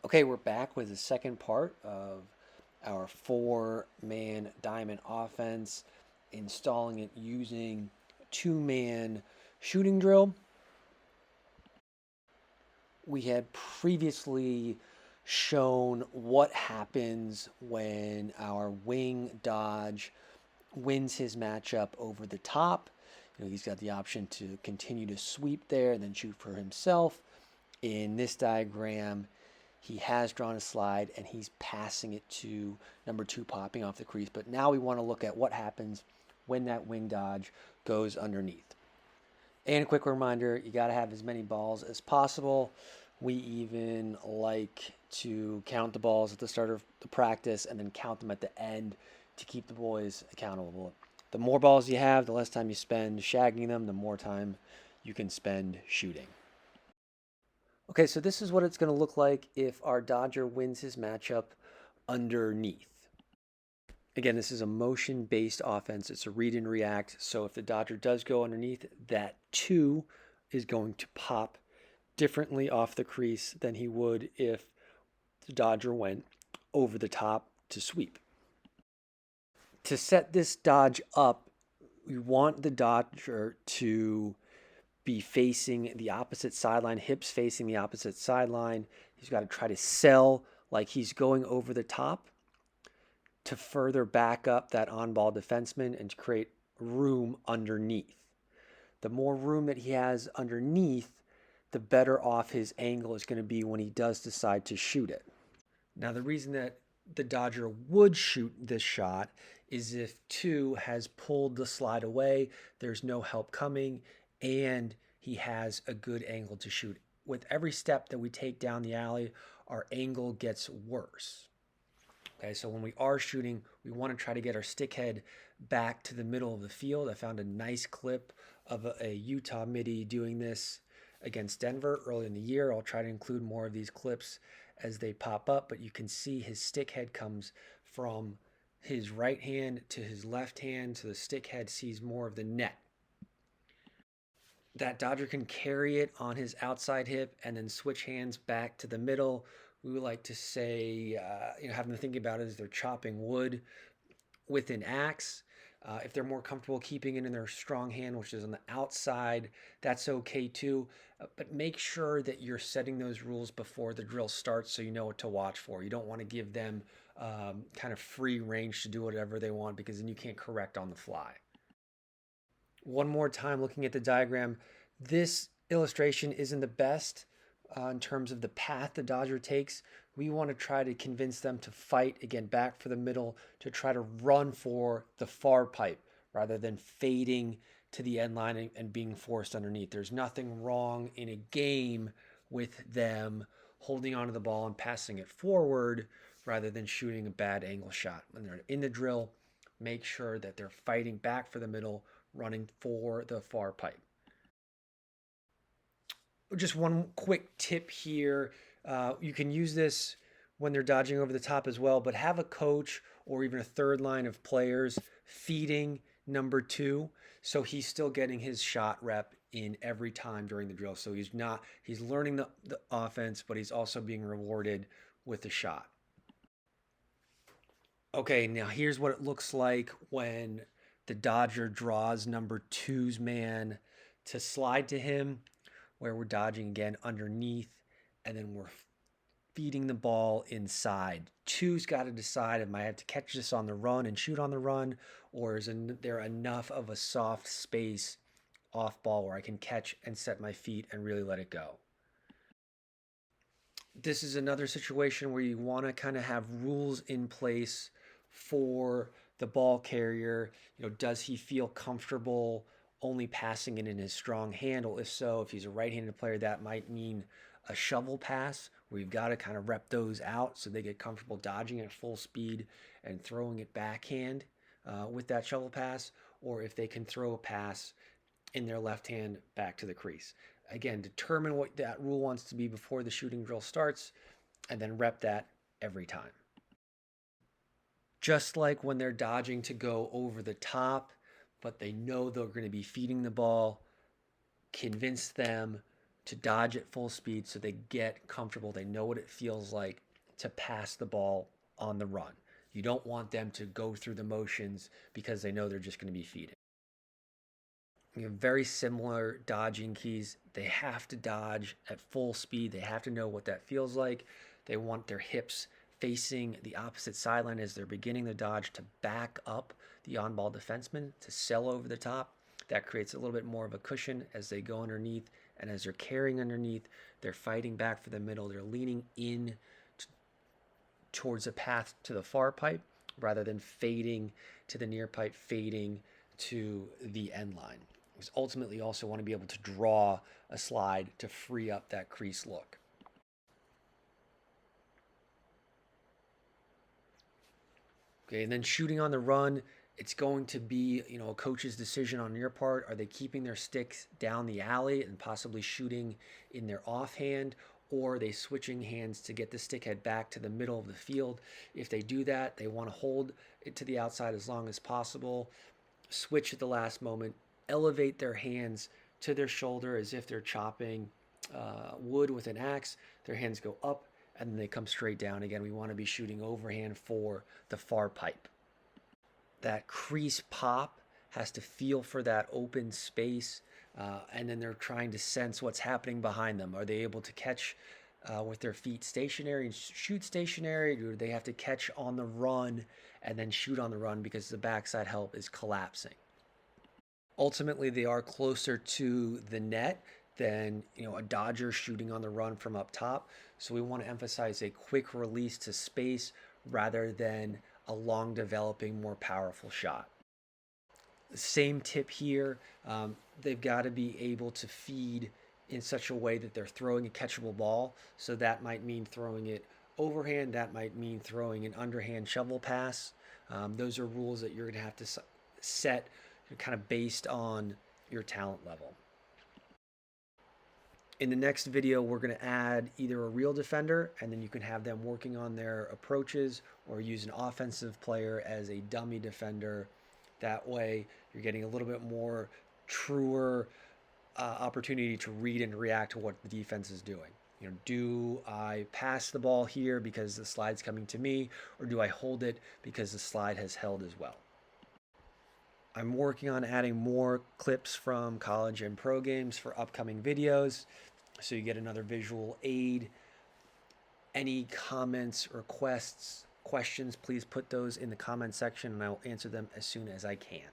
Okay, we're back with the second part of our four-man diamond offense, installing it using two-man shooting drill. We had previously shown what happens when our wing dodge wins his matchup over the top. He's got the option to continue to sweep there and then shoot for himself. In this diagram, he has drawn a slide and he's passing it to number two, popping off the crease. But now we want to look at what happens when that wing dodge goes underneath. And a quick reminder, you got to have as many balls as possible. We even like to count the balls at the start of the practice and then count them at the end to keep the boys accountable. The more balls you have, the less time you spend shagging them, the more time you can spend shooting. Okay, so this is what it's going to look like if our Dodger wins his matchup underneath. Again, this is a motion-based offense. It's a read and react. So if the Dodger does go underneath, that two is going to pop differently off the crease than he would if the Dodger went over the top to sweep. To set this dodge up, we want the Dodger to be facing the opposite sideline, hips facing the opposite sideline. He's got to try to sell like he's going over the top to further back up that on-ball defenseman and to create room underneath. The more room that he has underneath, the better off his angle is going to be when he does decide to shoot it. Now, the reason that the Dodger would shoot this shot is if two has pulled the slide away, there's no help coming, and he has a good angle to shoot. With every step that we take down the alley, our angle gets worse. Okay, so when we are shooting, we want to try to get our stick head back to the middle of the field. I found a nice clip of a Utah midi doing this against Denver early in the year. I'll try to include more of these clips as they pop up, but you can see his stick head comes from his right hand to his left hand, so the stick head sees more of the net. That Dodger can carry it on his outside hip and then switch hands back to the middle. We would like to say, have them thinking about it as they're chopping wood with an axe. If they're more comfortable keeping it in their strong hand, which is on the outside, that's okay too. But make sure that you're setting those rules before the drill starts so you know what to watch for. You don't want to give them kind of free range to do whatever they want because then you can't correct on the fly. One more time looking at the diagram, this illustration isn't the best in terms of the path the Dodger takes. We want to try to convince them to fight, again, back for the middle, to try to run for the far pipe rather than fading to the end line and being forced underneath. There's nothing wrong in a game with them holding onto the ball and passing it forward rather than shooting a bad angle shot. When they're in the drill, make sure that they're fighting back for the middle, running for the far pipe. Just one quick tip here. You can use this when they're dodging over the top as well, but have a coach or even a third line of players feeding number two so he's still getting his shot rep in every time during the drill. So he's learning the offense, but he's also being rewarded with the shot. Okay, now here's what it looks like when the Dodger draws number two's man to slide to him, where we're dodging again underneath, and then we're feeding the ball inside. Two's got to decide, am I have to catch this on the run and shoot on the run, or is there enough of a soft space off ball where I can catch and set my feet and really let it go? This is another situation where you want to kind of have rules in place for the ball carrier. Does he feel comfortable only passing it in his strong handle? If so, if he's a right-handed player, that might mean a shovel pass where you've got to kind of rep those out so they get comfortable dodging at full speed and throwing it backhand with that shovel pass, or if they can throw a pass in their left hand back to the crease. Again, determine what that rule wants to be before the shooting drill starts and then rep that every time. Just like when they're dodging to go over the top, but they know they're going to be feeding the ball, convince them to dodge at full speed so they get comfortable. They know what it feels like to pass the ball on the run. You don't want them to go through the motions because they know they're just going to be feeding. We have very similar dodging keys. They have to dodge at full speed. They have to know what that feels like. They want their hips facing the opposite sideline as they're beginning the dodge to back up the on-ball defenseman to sail over the top. That creates a little bit more of a cushion as they go underneath, and as they're carrying underneath, they're fighting back for the middle. They're leaning in towards a path to the far pipe rather than fading to the near pipe, fading to the end line. Because ultimately you also want to be able to draw a slide to free up that crease look. Okay, and then shooting on the run, it's going to be, a coach's decision on your part. Are they keeping their sticks down the alley and possibly shooting in their offhand, or are they switching hands to get the stick head back to the middle of the field? If they do that, they want to hold it to the outside as long as possible, switch at the last moment, elevate their hands to their shoulder as if they're chopping wood with an axe. Their hands go up and then they come straight down again. We want to be shooting overhand for the far pipe. That crease pop has to feel for that open space, and then they're trying to sense what's happening behind them. Are they able to catch with their feet stationary and shoot stationary? Or do they have to catch on the run and then shoot on the run because the backside help is collapsing? Ultimately, they are closer to the net than a dodger shooting on the run from up top. So we want to emphasize a quick release to space rather than a long developing, more powerful shot. Same tip here. They've got to be able to feed in such a way that they're throwing a catchable ball. So that might mean throwing it overhand. That might mean throwing an underhand shovel pass. Those are rules that you're going to have to set kind of based on your talent level. In the next video, we're going to add either a real defender, and then you can have them working on their approaches, or use an offensive player as a dummy defender. That way, you're getting a little bit more truer opportunity to read and react to what the defense is doing. Do I pass the ball here because the slide's coming to me, or do I hold it because the slide has held as well? I'm working on adding more clips from college and pro games for upcoming videos, so you get another visual aid. Any comments, requests, questions, please put those in the comment section and I will answer them as soon as I can.